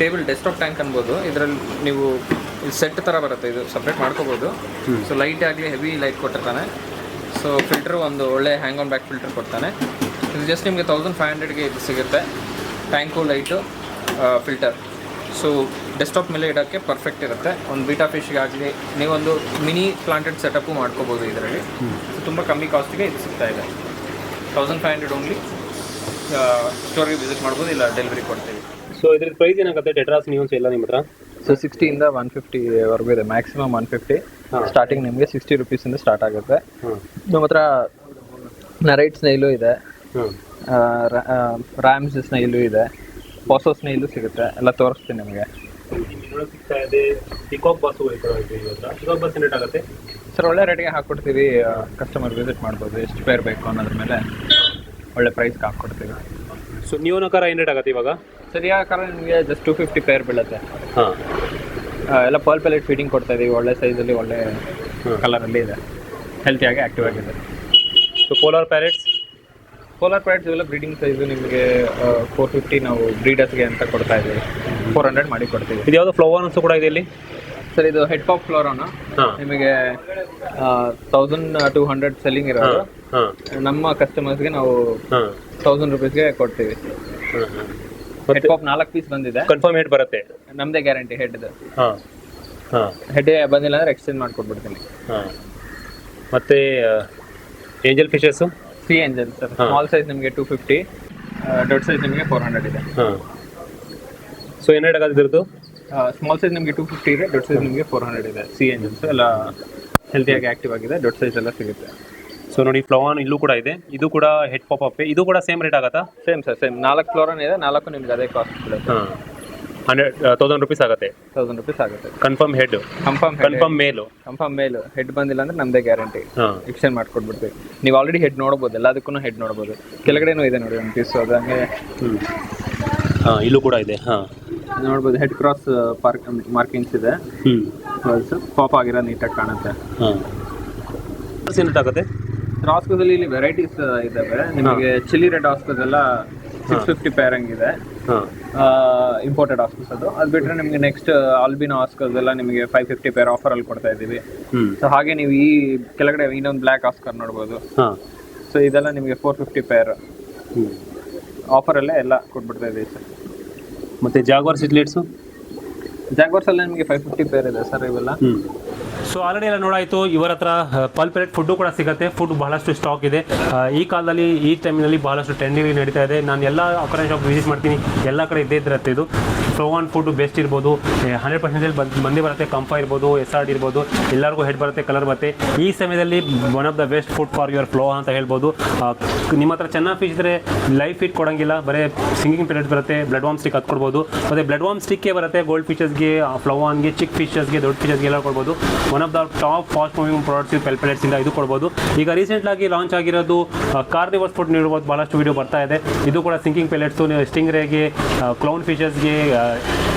ಟೇಬಲ್ ಡೆಸ್ಕ್ಟಾಪ್ ಟ್ಯಾಂಕ್ ಅನ್ಬೋದು. ಇದರಲ್ಲಿ ನೀವು ಸೆಟ್ ಥರ ಬರುತ್ತೆ, ಇದು ಸಪ್ರೇಟ್ ಮಾಡ್ಕೋಬೋದು. ಸೊ ಲೈಟ್ ಆಗಲಿ, ಹೆವಿ ಲೈಟ್ ಕೊಟ್ಟಿರ್ತಾನೆ. ಸೊ ಫಿಲ್ಟ್ರು ಒಂದು ಒಳ್ಳೆ ಹ್ಯಾಂಗ್ ಆನ್ ಬ್ಯಾಕ್ ಫಿಲ್ಟರ್ ಕೊಡ್ತಾನೆ. ಇದು ಜಸ್ಟ್ ನಿಮಗೆ 1500ಗೆ ಇದು ಸಿಗುತ್ತೆ. Tank, light, filter. So desktop ಮೇಲೆ ಇಡೋಕ್ಕೆ ಪರ್ಫೆಕ್ಟ್ ಇರುತ್ತೆ. ಒಂದು ಬೀಟಾ ಫಿಶ್ಗಾಗಲಿ ನೀವೊಂದು ಮಿನಿ ಪ್ಲಾಂಟೆಡ್ ಸೆಟಪ್ಪು ಮಾಡ್ಕೋಬೋದು ಇದರಲ್ಲಿ. ತುಂಬ ಕಮ್ಮಿ ಕಾಸ್ಟಿಗೆ ಇದು ಸಿಗ್ತಾ ಇದೆ. 1500 ಓನ್ಲಿ. ಸ್ಟೋರಿಗೆ ವಿಸಿಟ್ ಮಾಡ್ಬೋದು, ಇಲ್ಲ ಡೆಲಿವರಿ ಕೊಡ್ತೀವಿ. ಸೊ ಇದ್ರ ಪ್ರೈಸ್ ಏನಾಗುತ್ತೆ? ಟೆಟ್ರಾಸ್ ನ್ಯೂಸ್ ಎಲ್ಲ ನಿಮ್ಮ ಹತ್ರ? ಸೊ 60ಇಂದ 150ವರೆಗೂ ಇದೆ. ಮ್ಯಾಕ್ಸಿಮಮ್ 150. ಸ್ಟಾರ್ಟಿಂಗ್ ನಿಮಗೆ 60 ರೂಪೀಸಿಂದ ಸ್ಟಾರ್ಟ್ ಆಗುತ್ತೆ. ನಮ್ಮ ಹತ್ರ ನರೈಟ್ ಸ್ನೈಲು ಇದೆ, ರ್ಯಾಮ್ಸ್ ಸ್ನೈಲು ಇದೆ, ಪಾಸೋ ಸ್ನೈಲು ಸಿಗುತ್ತೆ. ಎಲ್ಲ ತೋರಿಸ್ತೀನಿ ನಿಮಗೆ. ಸಿಗ್ತಾ ಇದೆ. Peacock bus peacock bus rate ಆಗುತ್ತೆ ಸರ್. ಒಳ್ಳೆ ರೇಟ್ಗೆ ಹಾಕ್ಕೊಡ್ತೀವಿ. ಕಸ್ಟಮರ್ ವಿಸಿಟ್ ಮಾಡ್ಬೋದು, ಎಷ್ಟು ಪೇರ್ ಬೇಕು ಅನ್ನೋದ್ರ ಮೇಲೆ ಒಳ್ಳೆ ಪ್ರೈಸ್ಗೆ ಹಾಕ್ಕೊಡ್ತೀವಿ. ಸೊ ನೀವು ನಕಾರ ಏನು ರೇಟ್ ಆಗುತ್ತೆ ಇವಾಗ? ಸರಿಯಾದ ಕಾರಣ ನಿಮಗೆ ಜಸ್ಟ್ 250 ಪೇರ್ ಬೀಳುತ್ತೆ. ಹಾಂ, ಎಲ್ಲ ಪರ್ಲ್ ಪೆಲೆಟ್ ಫೀಡಿಂಗ್ ಕೊಡ್ತಾ ಇದೀವಿ. ಒಳ್ಳೆ ಸೈಜಲ್ಲಿ, ಒಳ್ಳೆ ಕಲರಲ್ಲಿ ಇದೆ, ಹೆಲ್ತಿಯಾಗಿ ಆ್ಯಕ್ಟಿವ್ ಆಗಿದೆ. ಸೊ ಪೋಲಾರ್ ಪ್ಯಾರೆಟ್ಸ್ ಇವೆಲ್ಲ ಬ್ರೀಡಿಂಗ್ ಸೈಜು ನಿಮಗೆ 450 ನಾವು ಬ್ರೀಡರ್ಸ್ಗೆ ಅಂತ ಕೊಡ್ತಾ ಇದ್ದೀವಿ. 400 ಮಾಡಿ ಕೊಡ್ತೀವಿ. ಇದು ಯಾವುದೋ ಫ್ಲವರ್ಸ್ ಕೂಡ ಇದೆ ಇಲ್ಲಿ ಸರ್. ಇದು ಹೆಡ್ ಪಾಪ್ ಫ್ಲೋರೋನ ನಿಮಗೆ 1200 ಸೆಲ್ಲಿಂಗ್ ಇರೋದು. ನಮ್ಮ ಕಸ್ಟಮರ್ಸ್ಗೆ ನಾವು 1000 ರೂಪೀಸ್ಗೆ ಕೊಡ್ತೀವಿ. ಹೆಡ್ ಪಾಪ್ 4 ಪೀಸ್ ಬಂದಿದೆ. ಕನ್ಫರ್ಮ್ ಹೆಡ್ ಬರುತ್ತೆ, ನಮ್ಮದೇ ಗ್ಯಾರಂಟಿ ಹೆಡ್ದು. ಹೆಡ್ ಬಂದಿಲ್ಲ ಅಂದರೆ ಎಕ್ಸ್ಚೇಂಜ್ ಮಾಡಿಕೊಟ್ಬಿಡ್ತೀನಿ. ಮತ್ತೆ angel fishes, C angel sir. Small size ನಿಮಗೆ 250, ದೊಡ್ಡ ಸೈಜ್ ನಿಮಗೆ 400 ಇದೆ. ಸೊ ಏನು ರೇಟ್ ಆಗುತ್ತೆ ಇದ್ರದ್ದು? ಸ್ಮಾಲ್ ಸೈಜ್ ನಿಮಗೆ 250 ಇದೆ, ದೊಡ್ಡ ಸೈಜ್ ನಿಮಗೆ 400 ಇದೆ. ಸಿ ಏಂಜಲ್ಸ್ ಎಲ್ಲ ಹೆಲ್ತಿಯಾಗಿ ಆಕ್ಟಿವ್ ಆಗಿದೆ, ದೊಡ್ಡ ಸೈಜ್ ಎಲ್ಲ ಸಿಗುತ್ತೆ. ಸೊ ನೋಡಿ, ಫ್ಲವಾನ್ ಇಲ್ಲೂ ಕೂಡ ಇದೆ. ಇದು ಕೂಡ ಹೆಡ್ ಪಾಪ್ ಅಪ್. ಇದು ಕೂಡ ಸೇಮ್ ರೇಟ್ ಆಗುತ್ತಾ? Same sir, same. 4 ಫ್ಲೋರನ್ ಇದೆ, 4 ನಿಮ್ಗೆ ಅದೇ ಕಾಸ್ಟ್ ಬೀಳುತ್ತೆ. 1000 ರೂಪೀಸ್ ಆಗುತ್ತೆ. 1000 ರೂಪೀಸ್ ಆಗುತ್ತೆ. ಕನ್ಫರ್ಮ್ ಹೆಡ್, ಕನ್ಫರ್ಮ್ ಮೇಲು. ಹೆಡ್ ಬಂದಿಲ್ಲ ಅಂದ್ರೆ ನಮ್ಮದೇ ಗ್ಯಾರಂಟಿ, ಎಕ್ಸ್ಚೇಂಜ್ ಮಾಡ್ಕೊಟ್ಬಿಡ್ತೀವಿ. ನೀವು ಆಲ್ರೆಡಿ ಹೆಡ್ ನೋಡ್ಬೋದು, ಎಲ್ಲದಕ್ಕೂ ಹೆಡ್ ನೋಡ್ಬೋದು. ಕೆಳಗಡೆನೂ ಇದೆ ನೋಡಿ ಒಂದು ಪೀಸ್, ಅದು ಹಂಗೆ. ಇಲ್ಲೂ ಕೂಡ ಇದೆ. ನೋಡ್ಬೋದು, ಹೆಡ್ ಕ್ರಾಸ್ ಮಾರ್ಕಿಂಗ್ಸ್ ಇದೆ. ಪಾಪ್ ಆಗಿರೋ ನೀಟಾಗಿ ಕಾಣುತ್ತೆ. ಆಗುತ್ತೆ ಆಸ್ಕೋದಲ್ಲಿ ಇಲ್ಲಿ ವೆರೈಟೀಸ್ ಇದಾವೆ ನಿಮಗೆ. ಚಿಲ್ಲಿ ರೆಡ್ ಆಸ್ಕೋಸ್ ಎಲ್ಲ 650 ಪೇರ್ ಹಂಗಿದೆ, ಇಂಪೋರ್ಟೆಡ್ ಆಸ್ಕೋಸ್ ಅದು. ಬಿಟ್ಟರೆ ನಿಮಗೆ ನೆಕ್ಸ್ಟ್ ಆಲ್ಬಿನೋ ಆಸ್ಕೋಸ್ ಎಲ್ಲ ನಿಮಗೆ 550 ಪೇರ್ ಆಫರಲ್ಲಿ ಕೊಡ್ತಾ ಇದ್ದೀವಿ. ಸೊ ಹಾಗೆ ನೀವು ಈ ಕೆಳಗಡೆ ಇನ್ನೊಂದು ಬ್ಲ್ಯಾಕ್ ಆಸ್ಕರ್ ನೋಡ್ಬೋದು. ಸೊ ಇದೆಲ್ಲ ನಿಮಗೆ 450 ಪೇರ್ ಆಫರಲ್ಲೇ ಎಲ್ಲ ಕೊಟ್ಬಿಡ್ತಾ ಇದ್ದೀವಿ ಸರ್. ಮತ್ತು ಜಾಗ್ವಾರ್ ಸಿಡ್ಲೆಟ್ಸು? ಜಾಗ್ವಾರ್ಸ್ ಎಲ್ಲ ನಿಮಗೆ 550 ಪೇರ್ ಇದೆ ಸರ್. ಇವೆಲ್ಲ ಸೊ ಆಲ್ರೆಡಿ ಎಲ್ಲ ನೋಡಾಯಿತು, ಇವರ ಹತ್ರ ಪಲ್ ಪೆಲೆಟ್ ಫುಡ್ಡು ಕೂಡ ಸಿಗುತ್ತೆ. ಫುಡ್ ಬಹಳಷ್ಟು ಸ್ಟಾಕ್ ಇದೆ. ಈ ಕಾಲದಲ್ಲಿ ಈ ಟೈಮಿನಲ್ಲಿ ಬಹಳಷ್ಟು ಟ್ರೆಂಡಿಂಗ್ ನಡೀತಾ ಇದೆ. ನಾನು ಎಲ್ಲ ಅಕ್ವೇರಿಯಂ ಶಾಪ್ ವಿಸಿಟ್ ಮಾಡ್ತೀನಿ, ಎಲ್ಲ ಕಡೆ ಇದ್ದೇ ಇರುತ್ತೆ ಇದು. ಫ್ಲೋವಾನ್ ಫುಡ್ ಬೆಸ್ಟ್ ಇರ್ಬೋದು, 100% ಬಂದೇ ಬರುತ್ತೆ. ಕಂಫಾ ಇರ್ಬೋದು, SRD ಇರ್ಬೋದು, ಎಲ್ಲರಿಗೂ ಹೆಡ್ ಬರುತ್ತೆ, ಕಲರ್ ಬರುತ್ತೆ. ಈ ಸಮಯದಲ್ಲಿ one of the best food for your flow ಅಂತ ಹೇಳ್ಬೋದು. ನಿಮ್ಮ ಹತ್ರ ಚೆನ್ನಾಗಿ ಫಿಶ್ ಇದ್ದರೆ ಲೈವ್ ಫೀಡ್ ಕೊಡೋಂಗಿಲ್ಲ, ಬರೀ ಸಿಂಗಿಂಗ್ ಪೆಲೆಟ್ಸ್ ಬರುತ್ತೆ. ಬ್ಲಡ್ ವಾಮ್ ಸ್ಟಿಕ್ ಅದು ಕೊಡ್ಬೋದು. ಮತ್ತು ಬ್ಲಡ್ ವಾಮ್ ಸ್ಟಿಕ್ಕೇ ಬರುತ್ತೆ ಗೋಲ್ಡ್ ಫಿಶಸ್ಗೆ, ಫ್ಲೋವಾನ್ಗೆ, ಚಿಕ್ಕ ಫಿಶಸ್ಗೆ, ದೊಡ್ಡ ಫಿಶಸ್ಗೆ ಎಲ್ಲ ಕೊಡ್ಬೋದು. One of the top fast moving products ಪೆಲ್ ಪೆಲೆಟ್ಸಿಂದ ಇದು ಕೊಡ್ಬೋದು. ಈಗ ರೀಸೆಂಟ್ಲಾಗಿ ಲಾಂಚ್ ಆಗಿರೋದು ಕಾರ್ನಿವರ್ಸ್ ಫುಡ್ ನೀಡ್ಬೋದು, ಭಾಳಷ್ಟು ವೀಡಿಯೋ ಬರ್ತಾ ಇದೆ. ಇದು ಕೂಡ ಸಿಂಕಿಂಗ್ ಪೆಲೆಟ್ಸು, ಸ್ಟಿಂಗ್ ರೇಗೆ, ಕ್ಲೌನ್ ಫಿಶಸ್ಗೆ,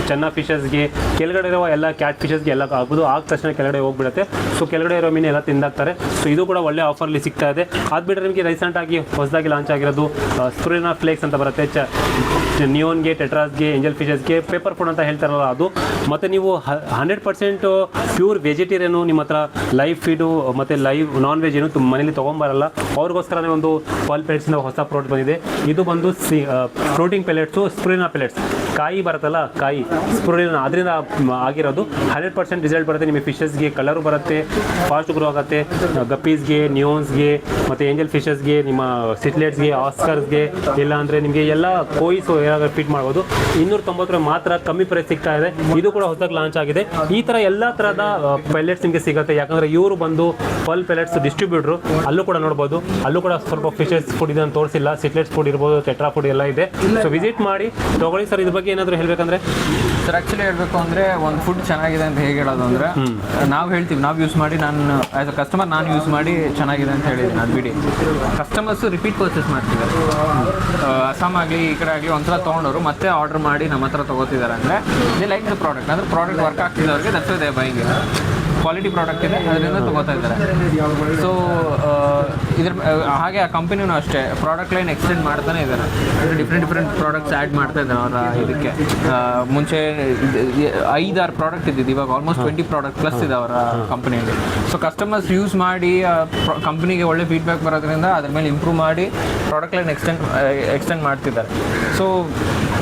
ಚೆನ್ನ ಫಿಶಸ್ಗೆ, ಕೆಳಗಡೆ ಇರುವ ಎಲ್ಲ ಕ್ಯಾಟ್ ಫಿಶಸ್ಗೆ ಎಲ್ಲ ಆಗ್ಬೋದು. ಆದ ತಕ್ಷಣ ಕೆಳಗಡೆ ಹೋಗ್ಬಿಡುತ್ತೆ. ಸೊ ಕೆಳಗಡೆ ಇರೋ ಮೀನು ಎಲ್ಲ ತಿಂದಾಕ್ತಾರೆ. ಸೊ ಇದು ಕೂಡ ಒಳ್ಳೆ ಆಫರ್ಲಿ ಸಿಗ್ತಾ ಇದೆ. ಅದು ಬಿಟ್ಟರೆ ನಿಮಗೆ ರೀಸೆಂಟಾಗಿ ಹೊಸದಾಗಿ ಲಾಂಚ್ ಆಗಿರೋದು ಸ್ಪ್ರುಲಿನಾ ಫ್ಲೇಕ್ಸ್ ಅಂತ ಬರುತ್ತೆ. ನಿಯೋನ್ಗೆ, ಟೆಟ್ರಾಸ್ಗೆ, ಏಂಜಲ್ ಫಿಶಸ್ಗೆ ಪೇಪರ್ ಫುಡ್ ಅಂತ ಹೇಳ್ತಾರಲ್ಲ ಅದು. ಮತ್ತು ನೀವು 100% ಪ್ಯೂರ್ ವೆಜಿಟೇರಿಯನು, ನಿಮ್ಮ ಹತ್ರ ಲೈವ್ ಫೀಡು ಮತ್ತು ಲೈವ್ ನಾನ್ ವೆಜ್ ಏನು ಮನೇಲಿ ತೊಗೊಂಬರಲ್ಲ, ಅವ್ರಿಗೋಸ್ಕರನೇ ಒಂದು ಪಲ್ ಪೆಲೆಟ್ಸಿಂದ ಹೊಸ ಪ್ರಾಡಕ್ಟ್ ಬಂದಿದೆ. ಇದು ಬಂದು ಫ್ಲೋಟಿಂಗ್ ಪೆಲೆಟ್ಸು, ಸ್ಪ್ರುಲಿನಾ ಪೆಲೆಟ್ಸ್. ಕಾಯಿ ಬರುತ್ತಲ್ಲ, ಕಾಯಿ ಸ್ಪ್ರುಲಿನಾ, ಅದರಿಂದ ಆಗಿರೋದು. 100% ರಿಸಲ್ಟ್ ಬರುತ್ತೆ. ನಿಮಗೆ ಫಿಶಸ್ಗೆ ಕಲರು ಬರುತ್ತೆ, ಫಾಸ್ಟ್ ಗ್ರೋ ಆಗುತ್ತೆ. ಗಪ್ಪೀಸ್ಗೆ, ನಿಯೋನ್ಸ್ಗೆ ಮತ್ತು ಏಂಜಲ್ ಫಿಶಸ್ಗೆ, ನಿಮ್ಮ ಸಿಟ್ಲೆಟ್ಸ್ಗೆ, ಆಸ್ಕರ್ಸ್ಗೆ, ಇಲ್ಲ ಅಂದರೆ ನಿಮಗೆ ಎಲ್ಲ ಕೋಯಿಸು ಏನಾದರೂ ಫಿಟ್ ಮಾಡ್ಬೋದು. 290 ಮಾತ್ರ ಕಮ್ಮಿ ಪ್ರೈಸ್ ಸಿಗ್ತಾ ಇದೆ. ಇದು ಕೂಡ ಹೊಸದಾಗಿ ಲಾಂಚ್ ಆಗಿದೆ. ಈ ಥರ ಎಲ್ಲ ಥರದ ಪೆಲೆಟ್ಸ್ ನಿಮಗೆ ಸಿಗುತ್ತೆ. ಯಾಕಂದರೆ ಇವರು ಬಂದು ಪಲ್ ಪೆಲೆಟ್ಸ್ ಡಿಸ್ಟ್ರಿಬ್ಯೂಟ್ರು. ಅಲ್ಲೂ ಕೂಡ ನೋಡ್ಬೋದು, ಅಲ್ಲೂ ಕೂಡ ಸ್ವಲ್ಪ ಫಿಶಸ್ ಫುಡ್ ಇದೆ ಅಂತ ತೋರಿಸಿಲ್ಲ. ಸಿಟ್ಲೆಟ್ಸ್ ಫುಡ್ ಇರ್ಬೋದು, ಟೆಟ್ರಾ ಫುಡ್ ಎಲ್ಲ ಇದೆ. ಸೊ ವಿಸಿಟ್ ಮಾಡಿ ತೊಗೊಳ್ಳಿ. ಸರ್ ಇದ್ರ ಬಗ್ಗೆ ಏನಾದರೂ ಹೇಳಬೇಕಂದ್ರೆ? ಸರ್ ಆ್ಯಕ್ಚುಲಿ ಹೇಳಬೇಕು ಅಂದರೆ ಒಂದು ಫುಡ್ ಚೆನ್ನಾಗಿದೆ ಅಂತ ಹೇಗೆ ಹೇಳೋದು ಅಂದರೆ, ನಾವು ಹೇಳ್ತೀವಿ, ನಾವು ಯೂಸ್ ಮಾಡಿ, ನಾನು ಆ್ಯಸ್ ಅ ಕಸ್ಟಮರ್ ನಾನು ಯೂಸ್ ಮಾಡಿ ಚೆನ್ನಾಗಿದೆ ಅಂತ ಹೇಳಿದ್ದೀನಿ. ಅದು ಬಿಡಿ, ಕಸ್ಟಮರ್ಸು ರಿಪೀಟ್ ಪರ್ಚೇಸ್ ಮಾಡ್ತಿದ್ದಾರೆ. ಅಸ್ಸಾಂ ಆಗಲಿ ಈ ಕಡೆ ಆಗಲಿ ಒಂದ್ಸಲ ತೊಗೊಂಡವರು ಮತ್ತೆ ಆರ್ಡರ್ ಮಾಡಿ ನಮ್ಮ ಹತ್ರ ತೊಗೋತಿದ್ದಾರೆ ಅಂದರೆ ದೇ ಲೈಕ್ ದ ಪ್ರಾಡಕ್ಟ್. ಅಂದರೆ ಪ್ರಾಡಕ್ಟ್ ವರ್ಕ್ ಆಗ್ತಿದೆ ಅವ್ರಿಗೆ, that's why they buying. Quality product ಇದೆ, ಅದರಿಂದ ತೊಗೋತಾ ಇದ್ದಾರೆ. ಸೊ ಇದ್ರ ಹಾಗೆ ಆ ಕಂಪನಿನೂ ಅಷ್ಟೇ ಪ್ರಾಡಕ್ಟ್ ಲೈನ್ ಎಕ್ಸ್ಟೆಂಡ್ ಮಾಡ್ತಾನೆ ಇದ್ದಾರೆ. ಡಿಫ್ರೆಂಟ್ ಪ್ರಾಡಕ್ಟ್ಸ್ ಆ್ಯಡ್ ಮಾಡ್ತಾ ಇದ್ದಾರೆ ಅವರ ಇದಕ್ಕೆ. ಮುಂಚೆ 5-6 ಪ್ರಾಡಕ್ಟ್ ಇದ್ದಿದ್ದು, ಇವಾಗ ಆಲ್ಮೋಸ್ಟ್ 20 ಪ್ರಾಡಕ್ಟ್ ಪ್ಲಸ್ ಇದೆ ಅವರ ಕಂಪನಿಯಲ್ಲಿ. ಸೊ ಕಸ್ಟಮರ್ಸ್ ಯೂಸ್ ಮಾಡಿ ಕಂಪ್ನಿಗೆ ಒಳ್ಳೆ ಫೀಡ್ಬ್ಯಾಕ್ ಬರೋದ್ರಿಂದ ಅದ್ರ ಮೇಲೆ ಇಂಪ್ರೂವ್ ಮಾಡಿ ಪ್ರಾಡಕ್ಟ್ ಲೈನ್ ಎಕ್ಸ್ಟೆಂಡ್ ಮಾಡ್ತಿದ್ದಾರೆ. ಸೊ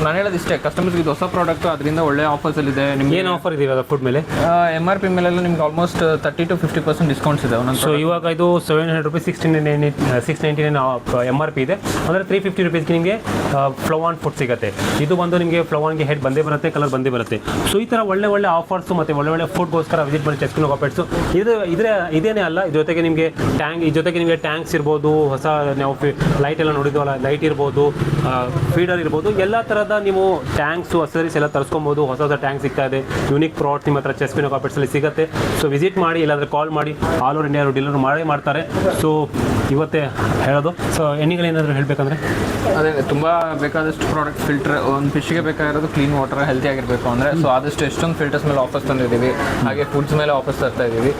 ನಾನು ಹೇಳೋದು ಇಷ್ಟೇ, ಕಸ್ಟಮರ್ಸ್ಗೆ ಇದು ಹೊಸ ಪ್ರಾಡಕ್ಟು, ಅದರಿಂದ ಒಳ್ಳೆ ಆಫರ್ಸಲ್ಲಿದೆ. ನಿಮ್ಗೆ ಏನು ಆಫರ್ ಇದೆ ಇವಾಗ ಫುಡ್ ಮೇಲೆ? MRP ಮೇಲೆಲ್ಲ ನಿಮ್ಗೆ ಆಲ್ಮೋಸ್ಟ್ 30 to 50% ಡಿಸ್ಕೌಂಟ್ಸ್ ಇದೆ ಒಂದೊಂದು. ಸೊ ಇವಾಗ ಇದು 700 rupees, 699 MRP ಇದೆ. ಅಂದರೆ 350 rupeesಗೆ ನಿಮಗೆ ಫ್ಲೋವಾನ್ ಫುಡ್ ಸಿಗುತ್ತೆ. ಇದು ಬಂದು ನಿಮಗೆ ಫ್ಲೋವಾನ್ಗೆ ಹೆಡ್ ಬಂದೇ ಬರುತ್ತೆ, ಕಲರ್ ಬಂದೇ ಬರುತ್ತೆ. ಸೊ ಈ ಥರ ಒಳ್ಳೆ ಆಫರ್ಸು ಮತ್ತು ಒಳ್ಳೆ ಫುಡ್ಗೋಸ್ಕರ ವಿಸಿಟ್ ಮಾಡಿ ಚೆಸ್ಕಿನೋ ಕಾಪೆಟ್ಸು. ಇದೇನೇ ಅಲ್ಲ, ಜೊತೆಗೆ ನಿಮಗೆ ಟ್ಯಾಂಕ್ಸ್ ಇರ್ಬೋದು, ಹೊಸ ನಾವು ಲೈಟ್ ಎಲ್ಲ ನೋಡಿದ್ವಲ್ಲ, ಲೈಟ್ ಇರ್ಬೋದು, ಫೀಡರ್ ಇರ್ಬೋದು, ಎಲ್ಲ ಥರದ ನೀವು ಟ್ಯಾಂಕ್ಸು ಅಸರೀಸ್ ಎಲ್ಲ ತರಿಸ್ಕೊಬೋದು. ಹೊಸ ಟ್ಯಾಂಕ್ ಸಿಗ್ತಾ ಇದೆ. ಯೂನಿಕ್ ಪ್ರಾಡಕ್ಟ್ ನಿಮ್ಮ ಹತ್ರ ಚೆಸ್ಕಿನೋ ಕಾಪೆಟ್ಸಲ್ಲಿ ಸಿಗುತ್ತೆ. ಸೊ ವಿಸಿಟ್ ಮಾಡಿ, ಇಲ್ಲಾಂದರೆ ಕಾಲ್ ಮಾಡಿ, ಆಲ್ ಓವರ್ ಇಂಡಿಯಾ ಡೆಲಿವರ್ ಮಾಡ್ತಾರೆ. ಸೊ ಇವತ್ತೇ ಹೇಳೋದು. ಸೊ ಏನಾದರೂ ಹೇಳಬೇಕಂದ್ರೆ ಅದೇ ತುಂಬ ಬೇಕಾದಷ್ಟು ಪ್ರಾಡಕ್ಟ್ ಫಿಲ್ಟರ್, ಒಂದು ಫಿಶ್ಗೆ ಬೇಕಾಗಿರೋದು ಕ್ಲೀನ್ ವಾಟರ್, ಹೆಲ್ತಿ ಆಗಿರಬೇಕು ಅಂದರೆ. ಸೊ ಆದಷ್ಟು ಎಷ್ಟೊಂದು ಫಿಲ್ಟರ್ಸ್ ಮೇಲೆ ಆಫರ್ಸ್ ತಂದಿದ್ದೀವಿ, ಹಾಗೆ ಫುಡ್ಸ್ ಮೇಲೆ ಆಫರ್ಸ್ ತರ್ತಾ ಇದ್ದೀವಿ.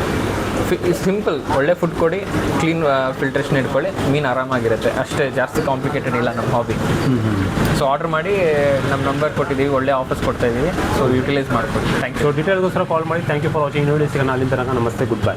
ಸಿಂಪಲ್, ಒಳ್ಳೆ ಫುಡ್ ಕೊಡಿ, ಕ್ಲೀನ್ ಫಿಲ್ಟ್ರೇಷನ್ ಇಟ್ಕೊಳ್ಳಿ, ಮೀನು ಆರಾಮಾಗಿರುತ್ತೆ ಅಷ್ಟೇ. ಜಾಸ್ತಿ ಕಾಂಪ್ಲಿಕೇಟೆಡ್ ಇಲ್ಲ ನಮ್ಮ ಹಾಬಿ. ಸೊ ಆರ್ಡರ್ ಮಾಡಿ, ನಮ್ಮ ನಂಬರ್ ಕೊಟ್ಟಿದ್ದೀವಿ, ಒಳ್ಳೆ ಆಫರ್ಸ್ ಕೊಡ್ತಾ ಇದ್ದೀವಿ. ಸೊ ಯುಟಿಲೈಸ್ ಮಾಡ್ಕೊಳ್ಳಿ. Thank you. ಸೊ ಡೀಟೇಲ್ಗೋಸ್ಕರ ಕಾಲ್ ಮಾಡಿ. Thank you for watching. ನೋಡಿ ಸಿಗೋಣ ಅಲ್ಲಿಂದ. ನಮಸ್ತೆ, ಗುಡ್ ಬೈ.